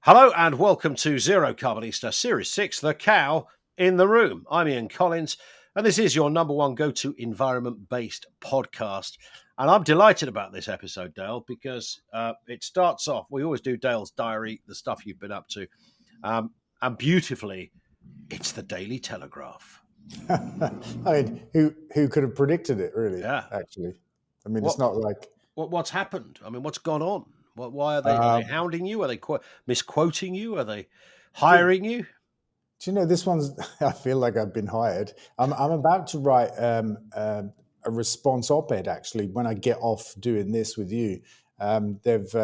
Hello and welcome to Zerocarbonista, Series 6, The Cow in the Room. I'm Ian Collins, and this is your number one go-to environment-based podcast. And I'm delighted about this episode, Dale, because it starts off, we always do Dale's diary, the stuff you've been up to, and beautifully, it's the Daily Telegraph. I mean, who could have predicted it, really? Yeah. Actually, I mean, it's not like what's happened. I mean, what's gone on? Why are they hounding you? Are they misquoting you? Are they hiring you? Do you know this one's? I feel like I've been hired. I'm about to write a response op-ed. Actually, when I get off doing this with you, they've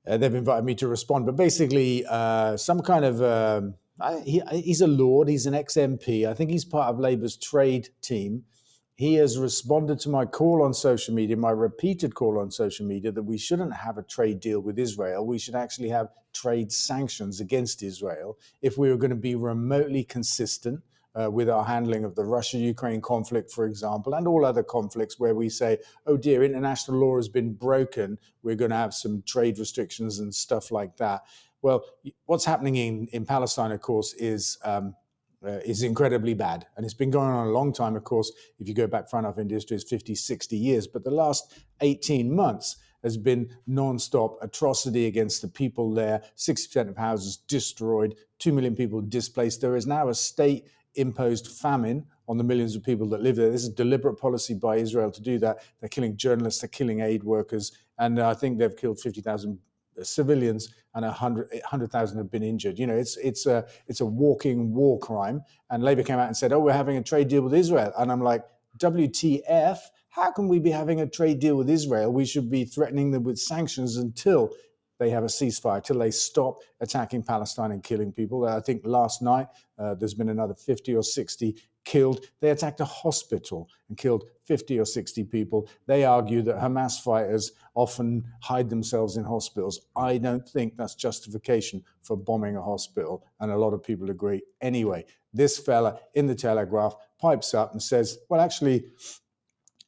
invited me to respond. But basically, some kind of he's a lord. He's an ex-MP. I think he's part of Labour's trade team. He has responded to my call on social media, my repeated call on social media, that we shouldn't have a trade deal with Israel. We should actually have trade sanctions against Israel if we were going to be remotely consistent with our handling of the Russia-Ukraine conflict, for example, and all other conflicts where we say, oh dear, international law has been broken. We're going to have some trade restrictions and stuff like that. Well, what's happening in Palestine, of course, is incredibly bad. And it's been going on a long time. Of course, if you go back far enough in history, it's 50, 60 years. But the last 18 months has been non-stop atrocity against the people there. 60% of houses destroyed, 2 million people displaced. There is now a state-imposed famine on the millions of people that live there. This is deliberate policy by Israel to do that. They're killing journalists, they're killing aid workers. And I think they've killed 50,000 civilians, and 100,000 have been injured. You know, it's a walking war crime. And Labour came out and said, "Oh, we're having a trade deal with Israel." And I'm like, WTF? How can we be having a trade deal with Israel? We should be threatening them with sanctions until they have a ceasefire, till they stop attacking Palestine and killing people. I think last night there's been another 50 or 60 killed. They attacked a hospital and killed 50 or 60 people. They argue that Hamas fighters often hide themselves in hospitals. I don't think that's justification for bombing a hospital, and a lot of people agree. Anyway, this fella in the Telegraph pipes up and says, well, actually,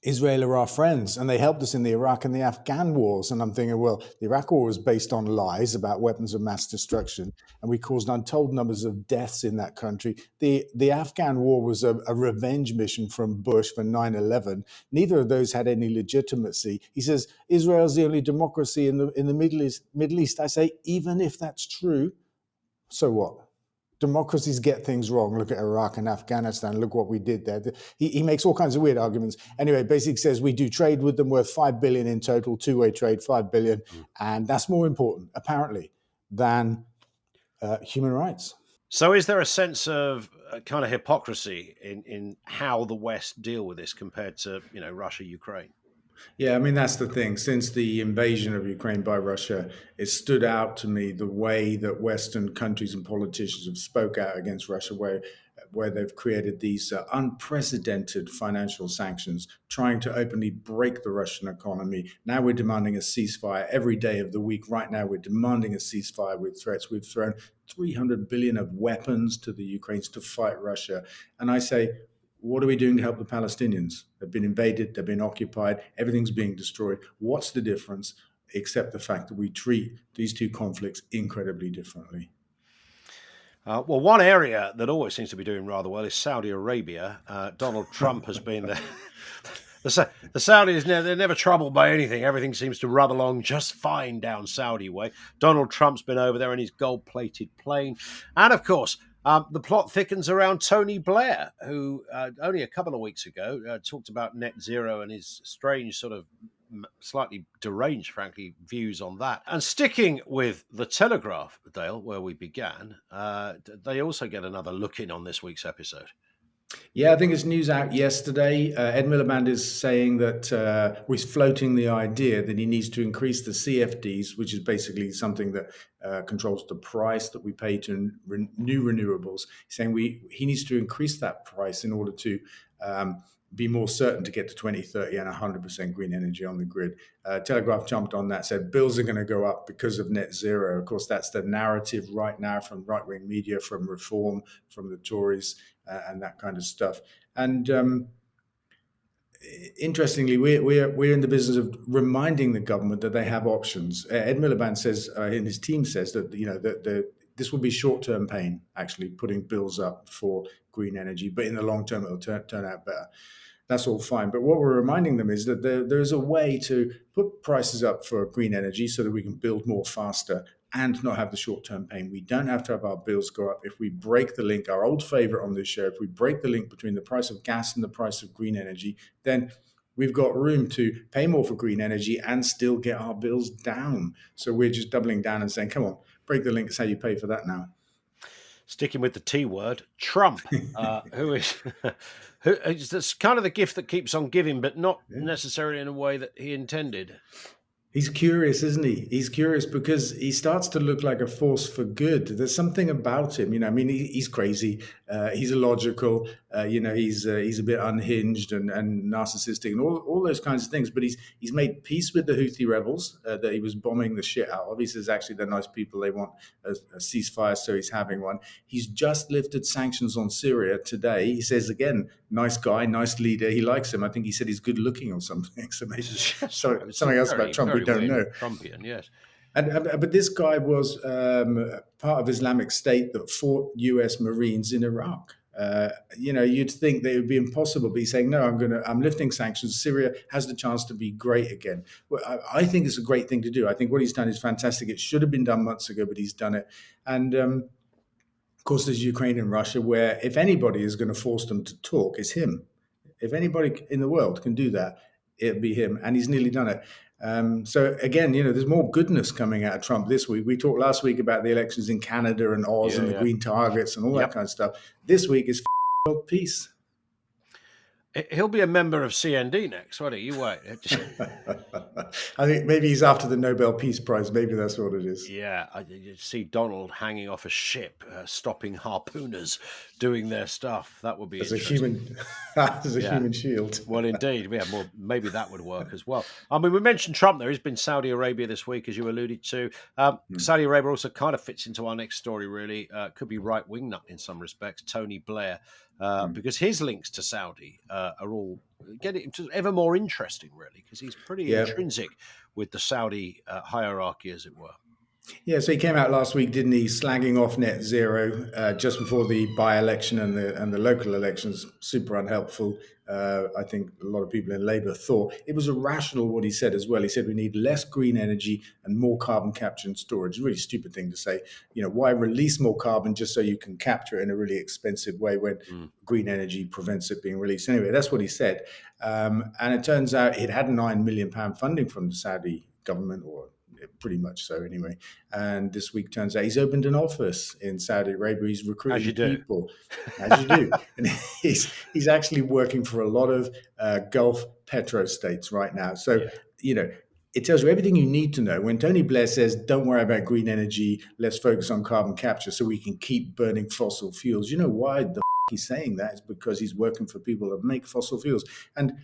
Israel are our friends, and they helped us in the Iraq and the Afghan wars. And I'm thinking, well, the Iraq war was based on lies about weapons of mass destruction, and we caused untold numbers of deaths in that country. The Afghan war was a revenge mission from Bush for 9/11. Neither of those had any legitimacy. He says Israel's the only democracy in the Middle East. I say, even if that's true, so what? Democracies get things wrong. Look at Iraq and Afghanistan. Look what we did there. He makes all kinds of weird arguments. Anyway, basically says we do trade with them worth $5 billion in total, two-way trade, $5 billion. And that's more important, apparently, than human rights. So is there a sense of kind of hypocrisy in how the West deal with this compared to, Russia, Ukraine? Yeah, I mean, that's the thing. Since the invasion of Ukraine by Russia, it stood out to me the way that Western countries and politicians have spoke out against Russia, where they've created these unprecedented financial sanctions, trying to openly break the Russian economy. Now we're demanding a ceasefire every day of the week. Right now we're demanding a ceasefire with threats. We've thrown 300 billion of weapons to the Ukrainians to fight Russia. And I say, what are we doing to help the Palestinians? They've been invaded, they've been occupied, everything's being destroyed. What's the difference, except the fact that we treat these two conflicts incredibly differently? Well, one area that always seems to be doing rather well is Saudi Arabia. Donald Trump has been there. The Saudis, they're never troubled by anything. Everything seems to run along just fine down Saudi way. Donald Trump's been over there in his gold-plated plane. And, of course, the plot thickens around Tony Blair, who only a couple of weeks ago talked about net zero and his strange sort of slightly deranged, frankly, views on that. And sticking with the Telegraph, Dale, where we began, they also get another look in on this week's episode. Yeah, I think it's news out yesterday. Ed Miliband is saying that he's floating the idea that he needs to increase the CFDs, which is basically something that controls the price that we pay to new renewables. He's saying he needs to increase that price in order to be more certain to get to 2030 and 100% green energy on the grid. Telegraph jumped on that, said bills are going to go up because of net zero. Of course, that's the narrative right now from right-wing media, from Reform, from the Tories, and that kind of stuff. And interestingly, we're in the business of reminding the government that they have options. Ed Miliband says, and his team says that this will be short-term pain, actually putting bills up for green energy, but in the long term it'll turn out better. That's all fine. But what we're reminding them is that there is a way to put prices up for green energy so that we can build more faster and not have the short-term pain. We don't have to have our bills go up. If we break the link, our old favorite on this show, if we break the link between the price of gas and the price of green energy, then we've got room to pay more for green energy and still get our bills down. So we're just doubling down and saying, come on, break the link. It's how you pay for that now. Sticking with the T word, Trump, who is that's kind of the gift that keeps on giving, but not necessarily in a way that he intended. He's curious, isn't he? He's curious because he starts to look like a force for good. There's something about him, I mean, he's crazy. He's illogical. He's a bit unhinged and narcissistic and all those kinds of things. But he's made peace with the Houthi rebels that he was bombing the shit out of. He says, actually, they're nice people. They want a ceasefire, so he's having one. He's just lifted sanctions on Syria today. He says, again, nice guy, nice leader. He likes him. I think he said he's good looking or something. So maybe something else about Trump we don't know. Trumpian, yes. But this guy was part of Islamic State that fought U.S. Marines in Iraq. You'd think that it would be impossible, but he's saying, no, I'm lifting sanctions. Syria has the chance to be great again. Well, I think it's a great thing to do. I think what he's done is fantastic. It should have been done months ago, but he's done it. And of course, there's Ukraine and Russia, where if anybody is going to force them to talk, it's him. If anybody in the world can do that, it'll be him. And he's nearly done it. So again, there's more goodness coming out of Trump this week. We talked last week about the elections in Canada and Oz and the green targets and all that kind of stuff. This week is world peace. He'll be a member of CND next, won't he? You wait. I think maybe he's after the Nobel Peace Prize. Maybe that's what it is. Yeah, you see Donald hanging off a ship, stopping harpooners doing their stuff. That would be as a human shield. Well, indeed. Yeah, maybe that would work as well. I mean, we mentioned Trump there. He's been Saudi Arabia this week, as you alluded to. Saudi Arabia also kind of fits into our next story, really. Could be right-wing nut in some respects, Tony Blair. Because his links to Saudi are all getting ever more interesting, really, because he's pretty intrinsic with the Saudi hierarchy, as it were. Yeah, so he came out last week, didn't he, slagging off net zero just before the by-election and the local elections. Super unhelpful. I think a lot of people in Labour thought it was irrational what he said as well. He said we need less green energy and more carbon capture and storage. A really stupid thing to say. Why release more carbon just so you can capture it in a really expensive way when green energy prevents it being released? Anyway, that's what he said. And it turns out it had £9 million funding from the Saudi government, or pretty much so anyway. And this week turns out he's opened an office in Saudi Arabia. He's recruiting people, as you do. And he's actually working for a lot of Gulf petrostates right now. So, it tells you everything you need to know. When Tony Blair says, don't worry about green energy, let's focus on carbon capture so we can keep burning fossil fuels. You know why he's saying that? It's because he's working for people that make fossil fuels. And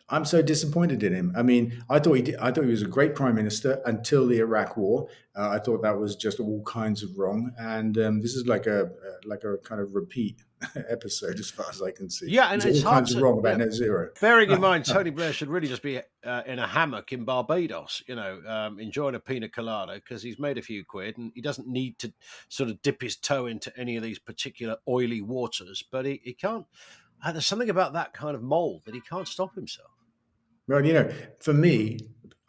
I'm so disappointed in him. I mean, I thought he was a great prime minister until the Iraq war. I thought that was just all kinds of wrong, and this is like a kind of repeat episode as far as I can see. Yeah, and it's all kinds of wrong about net zero. Bearing in mind, Tony Blair should really just be in a hammock in Barbados, enjoying a pina colada, because he's made a few quid and he doesn't need to sort of dip his toe into any of these particular oily waters. But he can't. There's something about that kind of mold that he can't stop himself. Well, for me,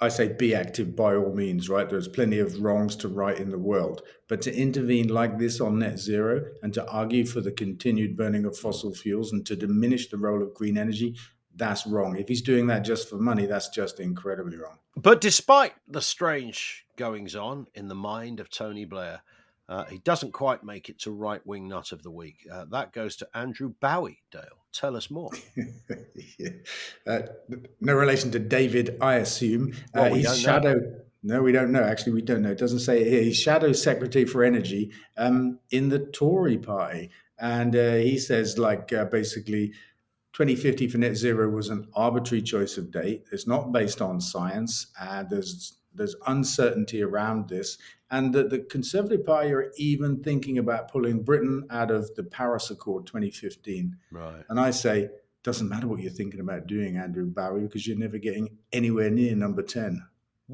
I say be active by all means, right? There's plenty of wrongs to right in the world. But to intervene like this on net zero and to argue for the continued burning of fossil fuels and to diminish the role of green energy, that's wrong. If he's doing that just for money, that's just incredibly wrong. But despite the strange goings on in the mind of Tony Blair, he doesn't quite make it to right-wing nut of the week. That goes to Andrew Bowie, Dale. Tell us more. No relation to David, I assume. He's shadow. No, we don't know. Actually, we don't know. It doesn't say it here. He's Shadow Secretary for Energy in the Tory party. And he says, basically, 2050 for net zero was an arbitrary choice of date. It's not based on science. There's uncertainty around this. And that the Conservative Party are even thinking about pulling Britain out of the Paris Accord 2015. Right. And I say, doesn't matter what you're thinking about doing, Andrew Barry, because you're never getting anywhere near number 10.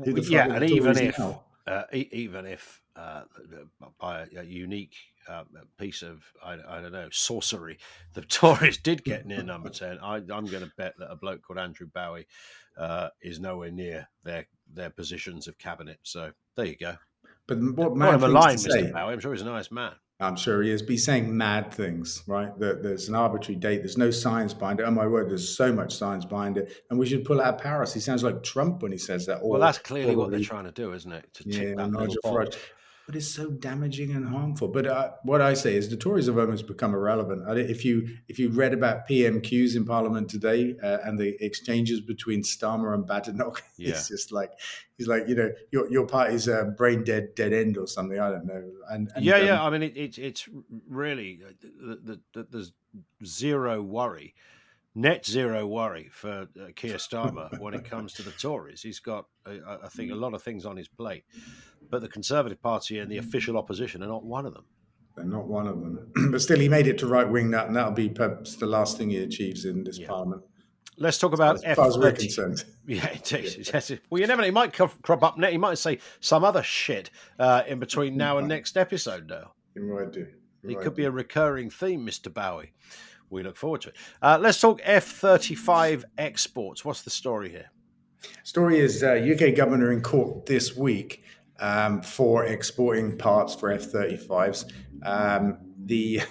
Who the fuck Yeah, are and the Tories now? even if by a unique piece of I don't know sorcery, the Tories did get near number 10. I'm going to bet that a bloke called Andrew Bowie is nowhere near their positions of cabinet. So there you go. But what Don't want mad to things to malign Mr. say. Bowie. I'm sure he's a nice man. I'm sure he is. But he's saying mad things, right? That there's an arbitrary date. There's no science behind it. Oh my word, there's so much science behind it. And we should pull out of Paris. He sounds like Trump when he says that. Well, Or that's clearly what they're probably, trying to do, isn't it? To yeah, tick or that little Nigel Farage. box. But it's so damaging and harmful. But what I say is the Tories have almost become irrelevant. If you read about PMQs in Parliament today and the exchanges between Starmer and Badenoch, Yeah. it's just like he's like, your party's a brain dead end or something. I don't know. And yeah. I mean, it's really there's zero worry, net zero worry for Keir Starmer when it comes to the Tories. He's got, I think, a lot of things on his plate, but the Conservative Party and the official opposition are not one of them. They're not one of them. But still, he made it to right wing, and that'll be perhaps the last thing he achieves in this Parliament. Let's talk about as far as we're F30. concerned. Yeah, indeed. Yes. Well, you never know. He might crop up next. He might say some other shit in between now and next episode, though. You might do. It could be a recurring theme, Mr. Bowie. We look forward to it. Let's talk F-35 exports. What's the story here? Story is UK government are in court this week for exporting parts for F-35s. The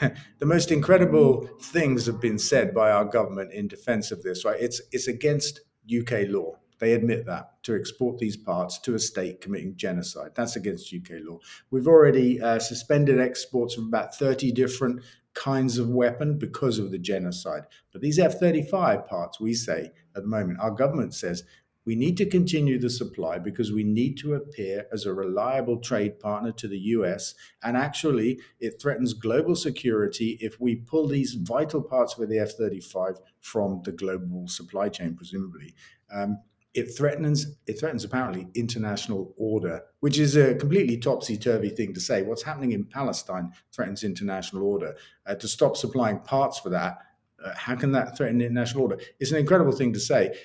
most incredible things have been said by our government in defence of this. Right, it's against UK law. They admit that to export these parts to a state committing genocide. That's against UK law. We've already suspended exports of about 30 different kinds of weapon because of the genocide. But these F-35 parts, we say at the moment, our government says, we need to continue the supply because we need to appear as a reliable trade partner to the US. And actually, it threatens global security if we pull these vital parts for the F-35 from the global supply chain, presumably. It threatens apparently international order, which is a completely topsy-turvy thing to say. What's happening in Palestine threatens international order. To stop supplying parts for that, how can that threaten international order? It's an incredible thing to say.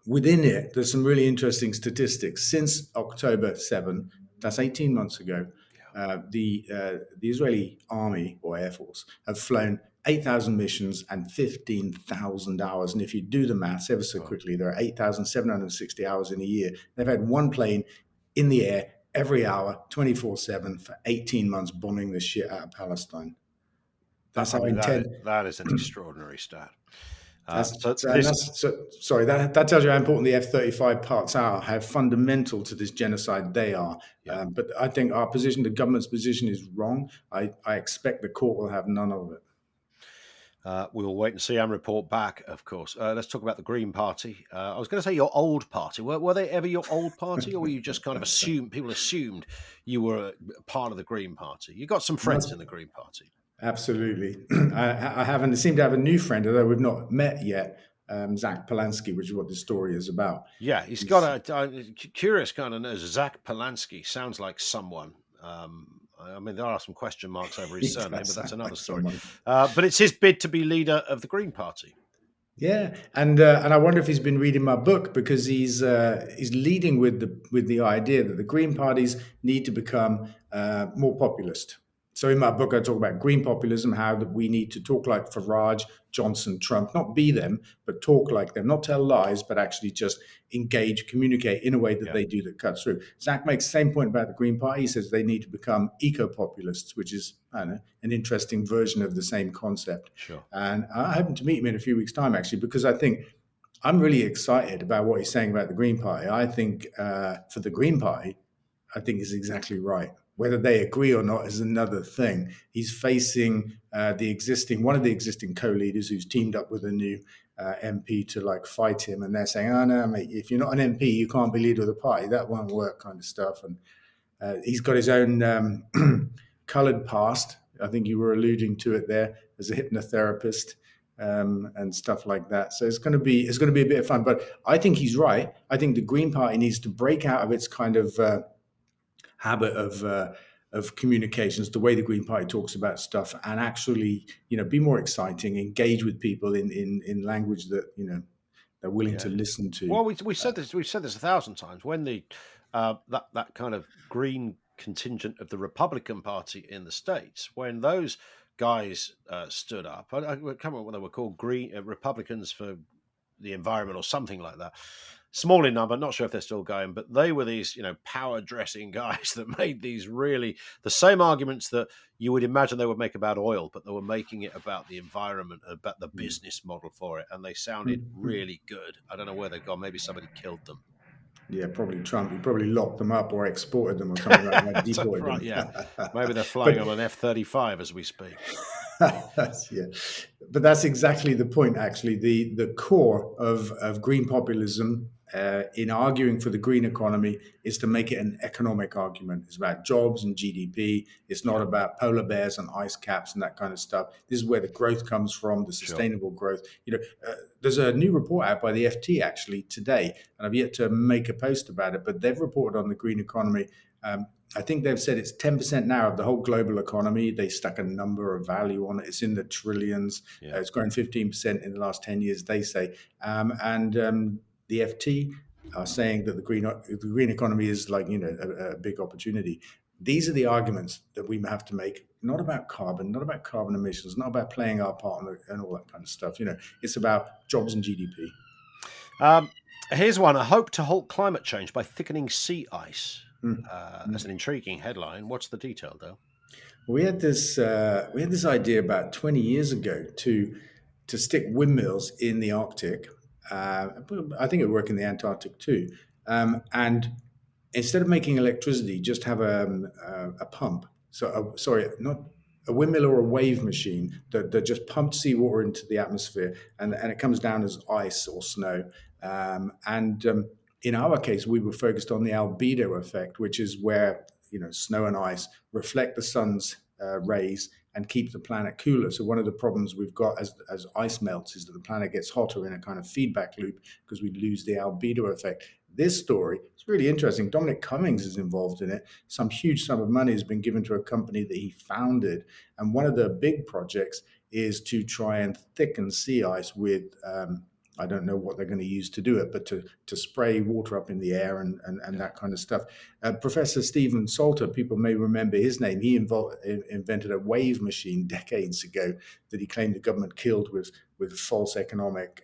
Within it, there's some really interesting statistics. Since October 7, that's 18 months ago, the Israeli Army or Air Force have flown 8,000 missions and 15,000 hours. And if you do the maths ever so quickly, there are 8,760 hours in a year. They've had one plane in the air every hour, 24/7 for 18 months, bombing the shit out of Palestine. That's how intense. That is an extraordinary stat. That tells you how important the F-35 parts are, how fundamental to this genocide they are. Yeah. But I think our position, the government's position, is wrong. I expect the court will have none of it. We'll wait and see and report back, of course. Let's talk about the Green Party. I was going to say your old party. Were they ever your old party, or were you just kind of people assumed you were part of the Green Party? You got some friends in the Green Party. Absolutely. I haven't seem to have a new friend, although we've not met yet, Zach Polanski, which is what the story is about. Yeah, he's got a curious kind of nose. Zach Polanski sounds like someone. I mean, there are some question marks over his surname, but that's another story. But it's his bid to be leader of the Green Party. Yeah, and I wonder if he's been reading my book, because he's leading with the idea that the Green parties need to become more populist. So in my book, I talk about green populism, how that we need to talk like Farage, Johnson, Trump, not be them, but talk like them, not tell lies, but actually just engage, communicate in a way that they do that cuts through. Zach makes the same point about the Green Party. He says they need to become eco-populists, which is, I don't know, an interesting version of the same concept. Sure. And I hope to meet him in a few weeks' time, actually, because I think I'm really excited about what he's saying about the Green Party. I think for the Green Party, I think he's exactly right. Whether they agree or not is another thing. He's facing one of the existing co-leaders who's teamed up with a new MP to fight him, and they're saying, "Oh no, mate, if you're not an MP, you can't be leader of the party. That won't work," kind of stuff. And he's got his own coloured past. I think you were alluding to it there, as a hypnotherapist and stuff like that. So it's going to be a bit of fun. But I think he's right. I think the Green Party needs to break out of its kind of habit of of communications, the way the Green Party talks about stuff, and actually, be more exciting, engage with people in language that they're willing to listen to. Well, we said this. We've said this 1,000 times. When the that kind of green contingent of the Republican Party in the States, when those guys stood up, I can't remember what they were called, Green Republicans for the Environment or something like that. Small in number, not sure if they're still going, but they were these, power dressing guys that made these really the same arguments that you would imagine they would make about oil, but they were making it about the environment, about the business model for it, and they sounded really good. I don't know where they've gone. Maybe somebody killed them. Yeah, probably Trump. He probably locked them up or exported them or something like that, deported Right, them. yeah. Maybe they're flying But on an F-35 as we speak. yeah, but that's exactly the point. Actually, the core of green populism in arguing for the green economy is to make it an economic argument. It's about jobs and GDP. It's not about polar bears and ice caps and that kind of stuff. This is where the growth comes from, the sustainable growth. There's a new report out by the FT actually today, and I've yet to make a post about it, but they've reported on the green economy. I think they've said it's 10% now of the whole global economy. They stuck a number of value on it. It's in the trillions. It's grown 15% in the last 10 years, they say. The FT are saying that the green economy is like, a big opportunity. These are the arguments that we have to make, not about carbon, not about carbon emissions, not about playing our part and all that kind of stuff. It's about jobs and GDP. Here's one. A hope to halt climate change by thickening sea ice. That's an intriguing headline. What's the detail, Dale? We had this idea about 20 years ago to stick windmills in the Arctic. I think it would work in the Antarctic too. And instead of making electricity, just have a pump. So, not a windmill or a wave machine that just pumped seawater into the atmosphere, and it comes down as ice or snow. In our case, we were focused on the albedo effect, which is where snow and ice reflect the sun's rays and keep the planet cooler. So one of the problems we've got as ice melts is that the planet gets hotter in a kind of feedback loop because we lose the albedo effect. This story is really interesting. Dominic Cummings is involved in it. Some huge sum of money has been given to a company that he founded. And one of the big projects is to try and thicken sea ice with I don't know what they're going to use to do it, but to spray water up in the air and that kind of stuff. Professor Stephen Salter, people may remember his name. He invented a wave machine decades ago that he claimed the government killed with false economic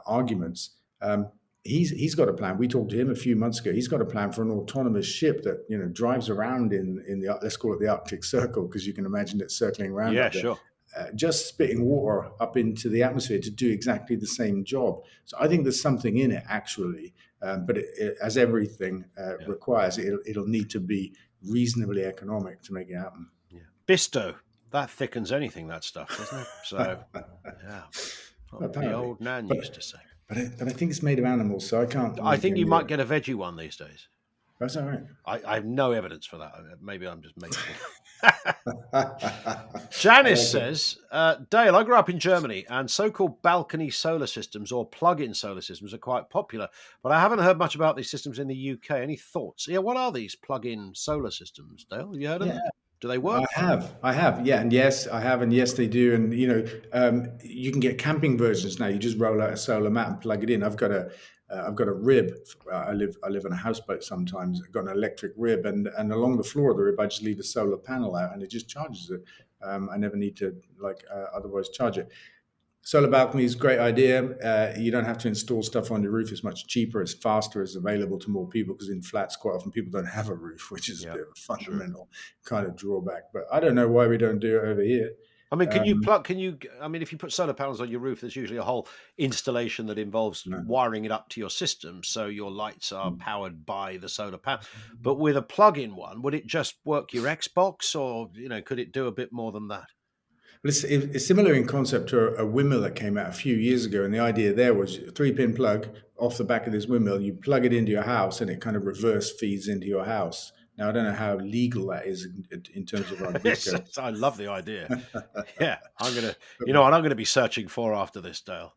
arguments. He's got a plan. We talked to him a few months ago. He's got a plan for an autonomous ship that drives around in the, let's call it the Arctic Circle, because you can imagine it circling around. Yeah, sure. Just spitting water up into the atmosphere to do exactly the same job. So I think there's something in it, actually. But as everything requires, it'll need to be reasonably economic to make it happen. Yeah. Bisto, that thickens anything, that stuff, doesn't it? So, yeah. What the old Nan used to say. But I think it's made of animals, so I can't. I think you might get a veggie one these days. That's all right. I have no evidence for that. Maybe I'm just making it. Janice says, Dale, I grew up in Germany and so-called balcony solar systems or plug-in solar systems are quite popular, but I haven't heard much about these systems in the UK. Any thoughts? Yeah, what are these plug-in solar systems, Dale? Have you heard of them? Do they work? I have. Yeah, and yes, I have, and yes, they do. And you can get camping versions now. You just roll out a solar mat and plug it in. I've got a rib. I live on a houseboat sometimes. I've got an electric rib, and along the floor of the rib, I just leave a solar panel out, and it just charges it. I never need to otherwise charge it. Solar balcony is a great idea. You don't have to install stuff on your roof. It's much cheaper. It's faster. It's available to more people because in flats, quite often people don't have a roof, which is a bit of a fundamental kind of drawback. But I don't know why we don't do it over here. I mean, if you put solar panels on your roof, there's usually a whole installation that involves wiring it up to your system. So your lights are powered by the solar panel. But with a plug-in one, would it just work your Xbox or, could it do a bit more than that? It's similar in concept to a windmill that came out a few years ago. And the idea there was a 3-pin plug off the back of this windmill. You plug it into your house and it kind of reverse feeds into your house. Now, I don't know how legal that is in terms of our disco. I love the idea. Yeah, I'm going to be searching for after this, Dale.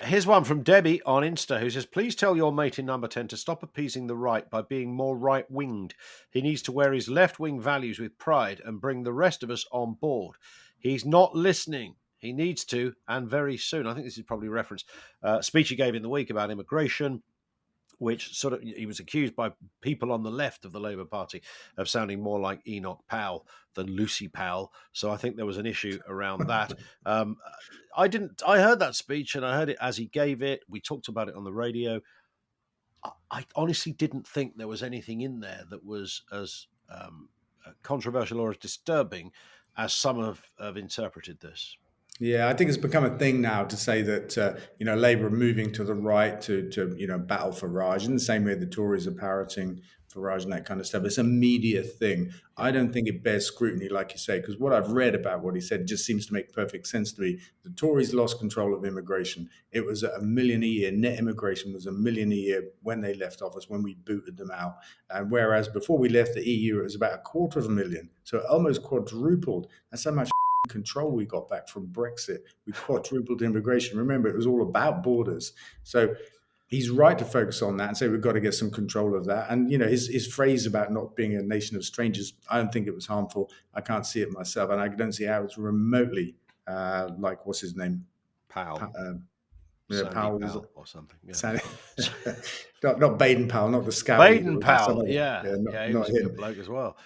Here's one from Debbie on Insta who says, please tell your mate in number 10 to stop appeasing the right by being more right-winged. He needs to wear his left-wing values with pride and bring the rest of us on board. He's not listening. He needs to, and very soon. I think this is probably a reference. Speech he gave in the week about immigration, which sort of he was accused by people on the left of the Labour Party of sounding more like Enoch Powell than Lucy Powell. So I think there was an issue around that. I heard that speech and I heard it as he gave it. We talked about it on the radio. I honestly didn't think there was anything in there that was as controversial or as disturbing as some have interpreted this. Yeah, I think it's become a thing now to say that Labour are moving to the right to battle Farage in the same way the Tories are parroting Farage and that kind of stuff. It's a media thing. I don't think it bears scrutiny, like you say, because what I've read about what he said just seems to make perfect sense to me. The Tories lost control of immigration. It was $1 million a year. Net immigration was $1 million a year when they left office, when we booted them out. And whereas before we left the EU, it was about 250,000. So it almost quadrupled. That's how much control we got back from Brexit. We quadrupled immigration. Remember, it was all about borders. So he's right to focus on that and say we've got to get some control of that. And his phrase about not being a nation of strangers, I don't think it was harmful. I can't see it myself, and I don't see how it's remotely like what's his name, Powell. Powell or something. Yeah. not Baden Powell, not the scout. Baden Powell, yeah, he was a good bloke as well.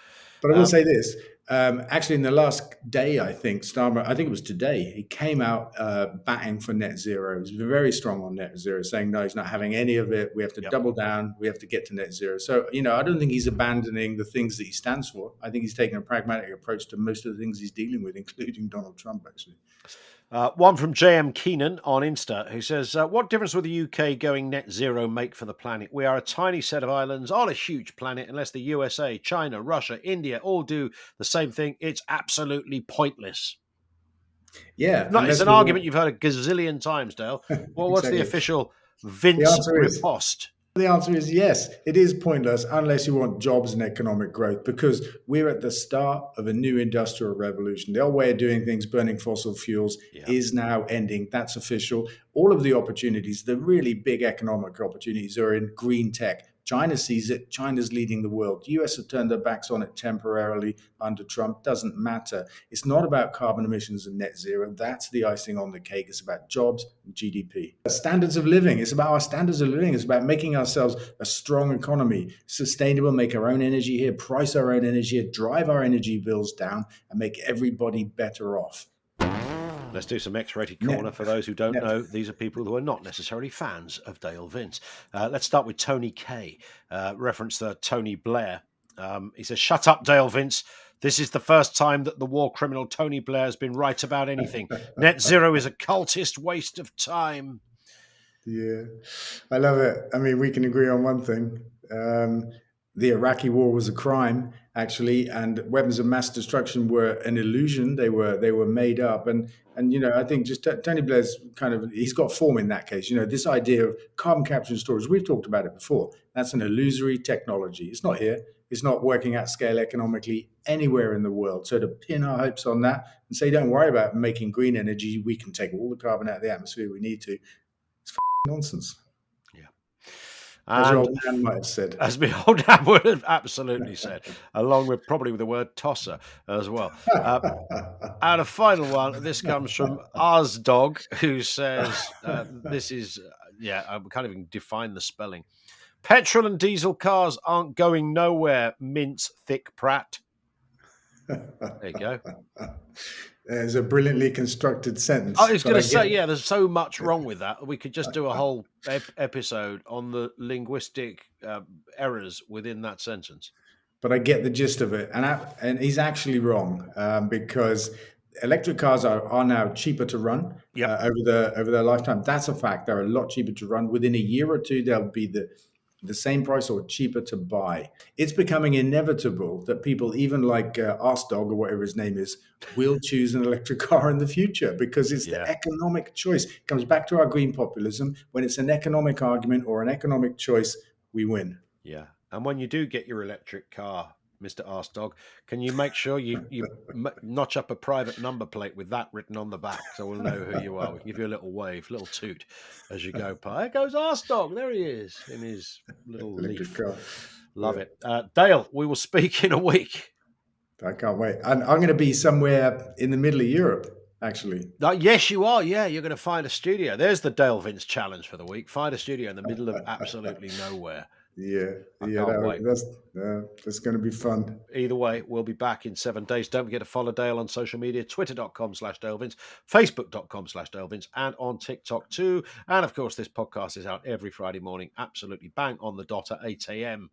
But I will say this. Actually, in the last day, I think it was today, he came out batting for net zero. He was very strong on net zero, saying, no, he's not having any of it. We have to double down. We have to get to net zero. So, I don't think he's abandoning the things that he stands for. I think he's taking a pragmatic approach to most of the things he's dealing with, including Donald Trump, actually. One from JM Keenan on Insta who says, what difference will the UK going net zero make for the planet? We are a tiny set of islands on a huge planet. Unless the USA, China, Russia, India all do the same thing, it's absolutely pointless. Yeah. It's an argument you've heard a gazillion times, Dale. Well, what's the official Vince riposte? The answer is yes, it is pointless unless you want jobs and economic growth, because we're at the start of a new industrial revolution. The old way of doing things, burning fossil fuels, is now ending. That's official. All of the opportunities, the really big economic opportunities, are in green tech. China sees it. China's leading the world. The US have turned their backs on it temporarily under Trump. Doesn't matter. It's not about carbon emissions and net zero. That's the icing on the cake. It's about jobs and GDP. Standards of living. It's about our standards of living. It's about making ourselves a strong economy, sustainable, make our own energy here, price our own energy here, drive our energy bills down, and make everybody better off. Let's do some X-rated corner. For those who don't know, these are people who are not necessarily fans of Dale Vince. Let's start with Tony K. Reference to Tony Blair. He says, shut up, Dale Vince. This is the first time that the war criminal Tony Blair has been right about anything. Net zero is a cultist waste of time. Yeah, I love it. I mean, we can agree on one thing. The Iraqi war was a crime, actually, and weapons of mass destruction were an illusion. They were made up. And I think just Tony Blair's he's got form in that case. This idea of carbon capture and storage, we've talked about it before. That's an illusory technology. It's not here. It's not working at scale economically anywhere in the world. So to pin our hopes on that and say, don't worry about making green energy, we can take all the carbon out of the atmosphere we need to, it's nonsense. As your old man might have said. As my old man would have absolutely said, along with probably with the word tosser as well. And a final one, this comes from Ozdog, who says, this is, I can't even define the spelling. Petrol and diesel cars aren't going nowhere, mince thick Pratt. There you go. It's a brilliantly constructed sentence. I was going to say, there's so much wrong with that. We could just do a whole episode on the linguistic errors within that sentence. But I get the gist of it. And he's actually wrong because electric cars are now cheaper to run over their lifetime. That's a fact. They're a lot cheaper to run. Within a year or two, they'll be the same price or cheaper to buy. It's becoming inevitable that people, even like Arsdog or whatever his name is, will choose an electric car in the future because it's the economic choice. It comes back to our green populism. When it's an economic argument or an economic choice, we win. Yeah. And when you do get your electric car Mr. Arsedog. Can you make sure you notch up a private number plate with that written on the back so we'll know who you are? We can give you a little wave, little toot as you go by. There goes Arsedog. There he is in his little Electric leaf. car. Love it. Dale, we will speak in a week. I can't wait. And I'm going to be somewhere in the middle of Europe, actually. Yes, you are. Yeah, you're going to find a studio. There's the Dale Vince challenge for the week. Find a studio in the middle of absolutely nowhere. That's going to be fun. Either way, we'll be back in 7 days. Don't forget to follow Dale on social media, twitter.com/DaleVince, facebook.com/DaleVince, and on TikTok too. And of course, this podcast is out every Friday morning, absolutely bang on the dot at 8 a.m.